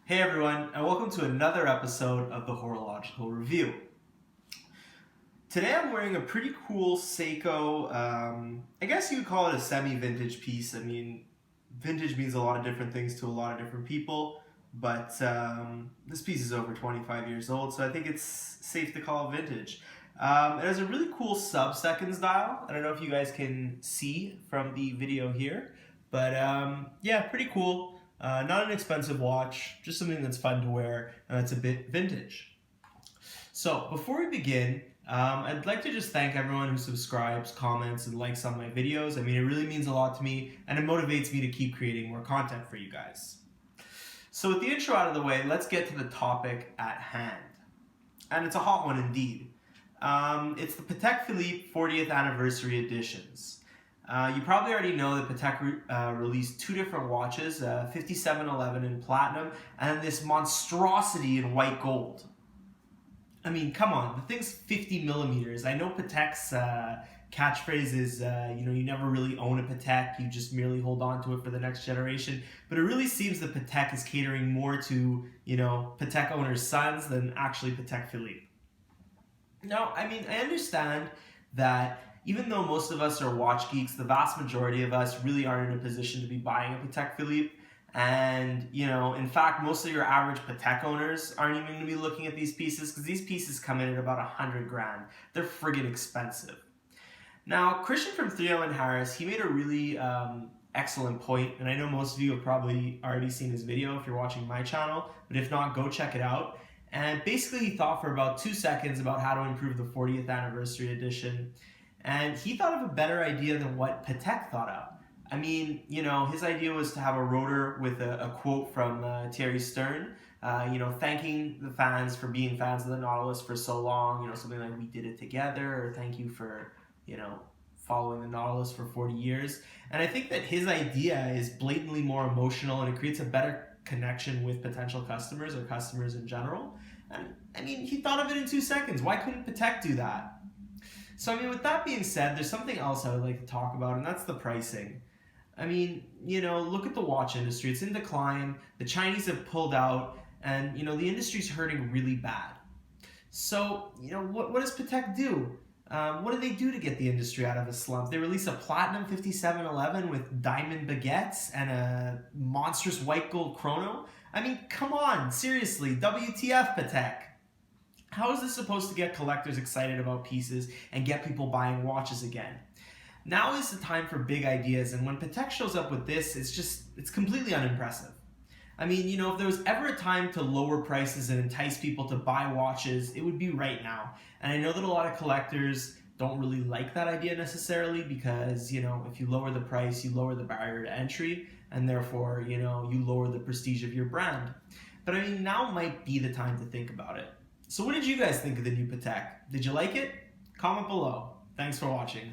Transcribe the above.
Hey everyone, and welcome to another episode of the Horological Review. Today I'm wearing a pretty cool Seiko, I guess you would call it a semi-vintage piece. I mean, vintage means a lot of different things to a lot of different people, but this piece is over 25 years old, so I think it's safe to call it vintage. It has a really cool sub-seconds dial. I don't know if you guys can see from the video here, but yeah, pretty cool. Not an expensive watch, just something that's fun to wear and that's a bit vintage. So before we begin, I'd like to just thank everyone who subscribes, comments, and likes on my videos. I mean, it really means a lot to me and it motivates me to keep creating more content for you guys. So with the intro out of the way, let's get to the topic at hand. And it's a hot one indeed. It's the Patek Philippe 40th Anniversary Editions. You probably already know that Patek released two different watches, 5711 in platinum, and this monstrosity in white gold. I mean, come on, the thing's 50 millimeters. I know Patek's catchphrase is, you never really own a Patek, you just merely hold on to it for the next generation. But it really seems that Patek is catering more to, Patek owners' sons than actually Patek Philippe. Now, I mean, I understand that even though most of us are watch geeks, the vast majority of us really aren't in a position to be buying a Patek Philippe. And, in fact, most of your average Patek owners aren't even going to be looking at these pieces because these pieces come in at about 100 grand. They're friggin' expensive. Now, Christian from 301 Harris, he made a really excellent point, and I know most of you have probably already seen his video if you're watching my channel, but if not, go check it out. And basically, he thought for about 2 seconds about how to improve the 40th Anniversary Edition. And he thought of a better idea than what Patek thought of. I mean, his idea was to have a rotor with a quote from Thierry Stern, thanking the fans for being fans of the Nautilus for so long, something like "we did it together," or "thank you for, following the Nautilus for 40 years. And I think that his idea is blatantly more emotional and it creates a better connection with potential customers or customers in general. And I mean, he thought of it in 2 seconds. Why couldn't Patek do that? So, I mean, with that being said, there's something else I would like to talk about, and that's the pricing. I mean, look at the watch industry. It's in decline. The Chinese have pulled out, and, the industry's hurting really bad. So, what does Patek do? What do they do to get the industry out of a slump? They release a platinum 5711 with diamond baguettes and a monstrous white gold chrono. I mean, come on, seriously, WTF, Patek? How is this supposed to get collectors excited about pieces and get people buying watches again? Now is the time for big ideas, and when Patek shows up with this, it's completely unimpressive. I mean, if there was ever a time to lower prices and entice people to buy watches, it would be right now. And I know that a lot of collectors don't really like that idea necessarily because, if you lower the price, you lower the barrier to entry, and therefore, you lower the prestige of your brand. But I mean, now might be the time to think about it. So what did you guys think of the new Patek? Did you like it? Comment below. Thanks for watching.